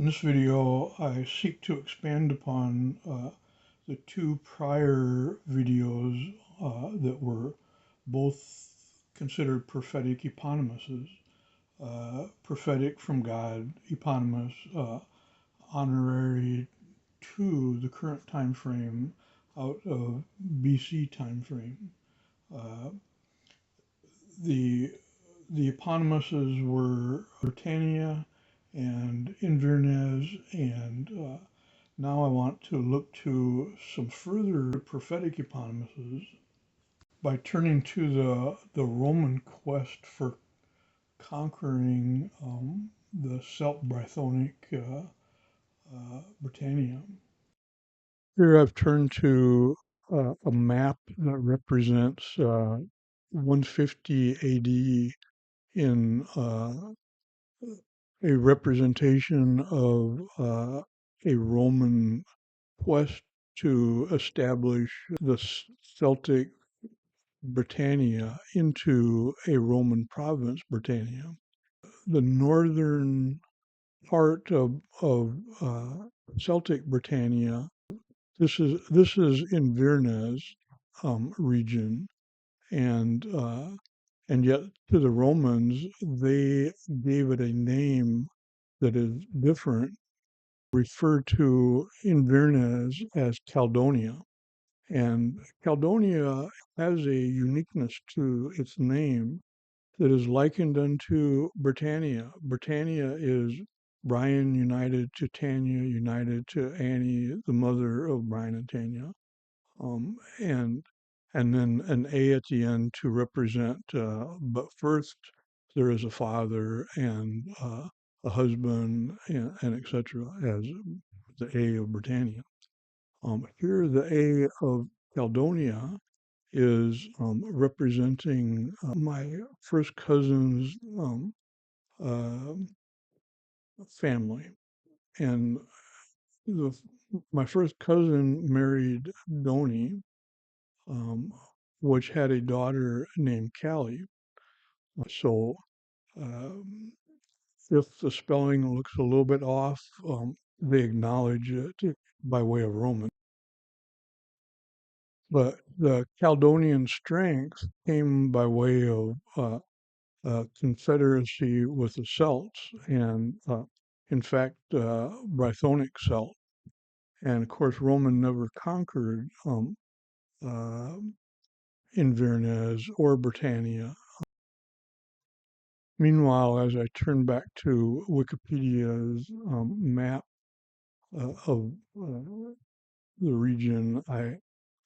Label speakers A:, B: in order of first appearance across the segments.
A: In this video, I seek to expand upon the two prior videos that were both considered prophetic eponymuses. Prophetic from God, eponymous, honorary to the current time frame out of BC time frame. The eponymuses were Britannia and Inverness, and now I want to look to some further prophetic eponymuses by turning to the Roman quest for conquering the Celt-Brythonic Britannia. Here I've turned to a map that represents 150 AD in a representation of a Roman quest to establish the Celtic Britannia into a Roman province, Britannia. The northern part of Celtic Britannia, this is Inverness region, and yet to the Romans they gave it a name that is different, referred to Inverness as Caledonia. And Caledonia has a uniqueness to its name that is likened unto Britannia. Britannia is Brian united to Tanya, united to Annie, the mother of Brian and Tanya, and then an A at the end to represent. But first, there is a father and a husband, and etc. as the A of Britannia. Here, the A of Caledonia is representing my first cousin's uh, family. And the, my first cousin married Doni, which had a daughter named Callie. So um, if the spelling looks a little bit off, they acknowledge it by way of Roman. But the Caledonian strength came by way of confederacy with the Celts, and in fact, Brythonic Celt. And of course, Roman never conquered uh, Inverness or Britannia. Meanwhile, as I turn back to Wikipedia's map of the region, I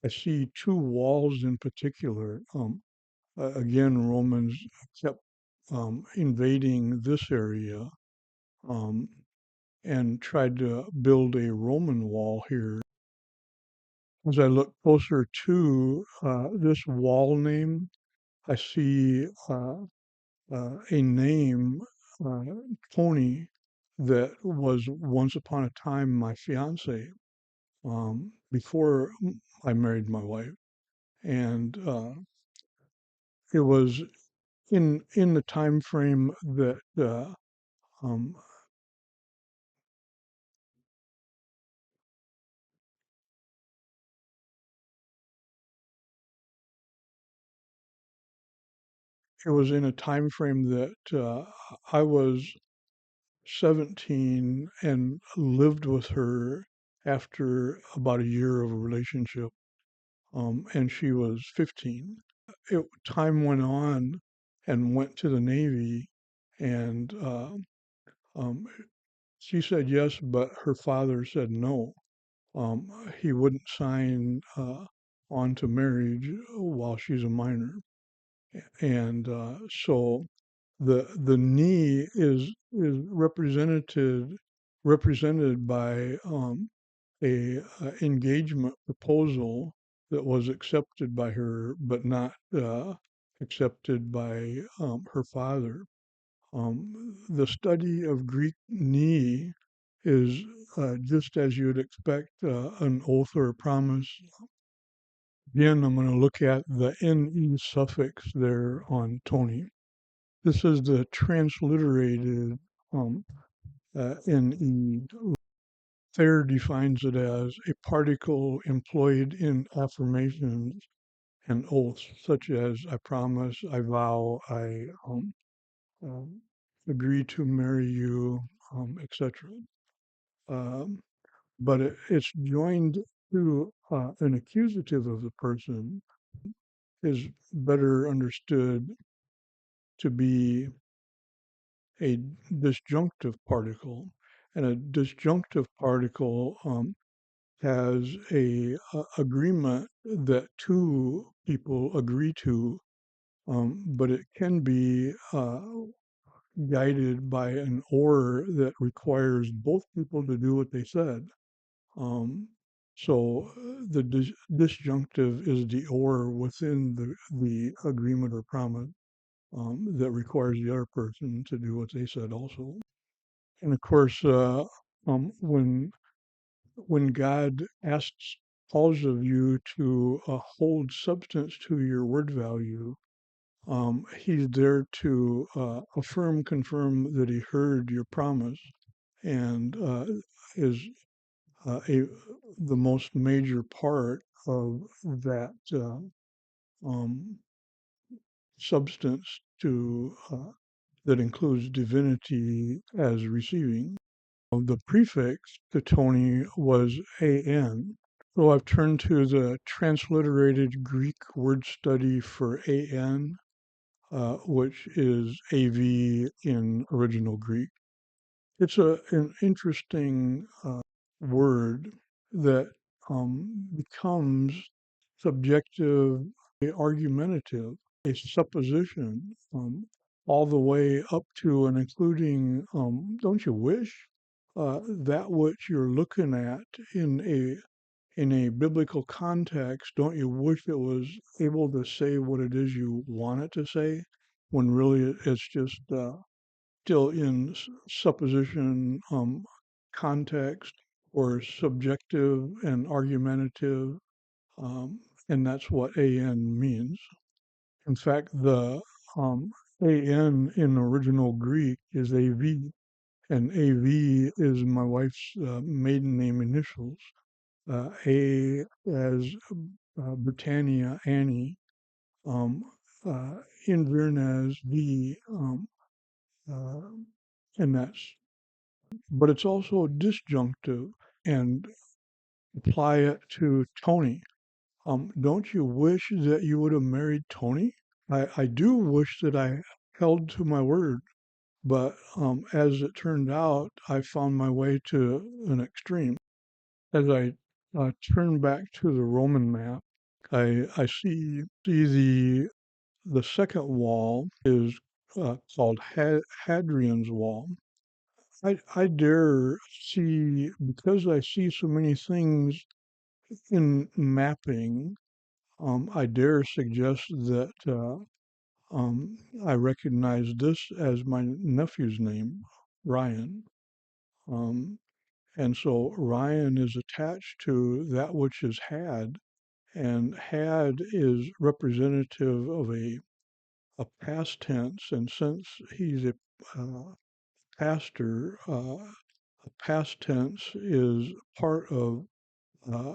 A: see two walls in particular. Again, Romans kept invading this area and tried to build a Roman wall here. As I look closer to this wall name, I see a name, Tony, that was once upon a time my fiance before I married my wife, and it was in the time frame that um, it was in a time frame that I was 17 and lived with her after about a year of a relationship, and she was 15. Time went on and went to the Navy, and um, she said yes, but her father said no. He wouldn't sign on to marriage while she's a minor, and so the knee is represented by a engagement proposal that was accepted by her, but not accepted by her father. The study of Greek knee is just as you'd expect an oath or a promise. Again, I'm going to look at the NE suffix there on Tony. This is the transliterated um, N-E. Thayer defines it as a particle employed in affirmations and oaths, such as I promise, I vow, I um, agree to marry you, etc. Um, but it's joined to an accusative of the person is better understood to be a disjunctive particle. And a disjunctive particle has a agreement that two people agree to, but it can be guided by an or that requires both people to do what they said. Um, so the disjunctive is the or within the agreement or promise that requires the other person to do what they said also. And of course, when God asks, calls of you to hold substance to your word value, he's there to affirm, confirm that he heard your promise and is the most major part of that um, substance that includes divinity as receiving. The prefix to Tony was an. So I've turned to the transliterated Greek word study for an, which is AV in original Greek. It's an interesting word that becomes subjective, argumentative, a supposition, all the way up to and including, don't you wish that which you're looking at in a biblical context, don't you wish it was able to say what it is you want it to say, when really it's just still in supposition, context, or subjective and argumentative, um, and that's what an means. In fact, the an in original Greek is av, and av is my wife's maiden name initials. A as Britannia Annie, um, Inverness V, uh, and that's, but it's also disjunctive, and apply it to Tony. Don't you wish that you would have married Tony? I do wish that I held to my word, but as it turned out, I found my way to an extreme. As I turn back to the Roman map, I see the second wall is called Hadrian's Wall. I dare see, because I see so many things in mapping, I dare suggest that I recognize this as my nephew's name, Ryan. Um, and so Ryan is attached to that which is had, and had is representative of a past tense. And since he's a pastor, past tense is part of uh,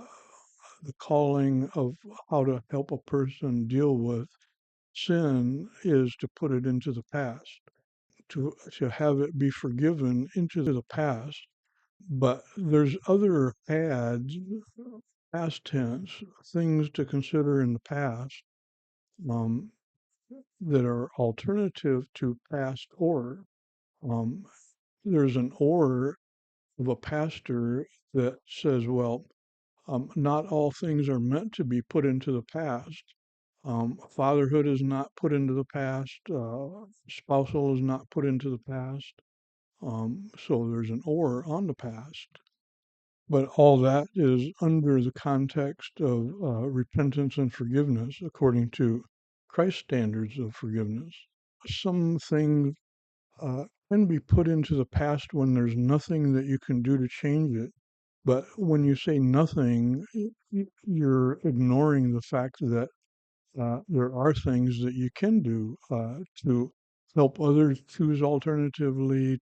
A: the calling of how to help a person deal with sin is to put it into the past, to have it be forgiven into the past. But there's other ads, past tense, things to consider in the past, um, that are alternative to past or. Um, there's an or of a pastor that says, well, not all things are meant to be put into the past. Fatherhood is not put into the past. Spousal is not put into the past. So there's an or on the past. But all that is under the context of repentance and forgiveness according to Christ's standards of forgiveness. Some things can be put into the past when there's nothing that you can do to change it. But when you say nothing, you're ignoring the fact that there are things that you can do to help others choose alternatively,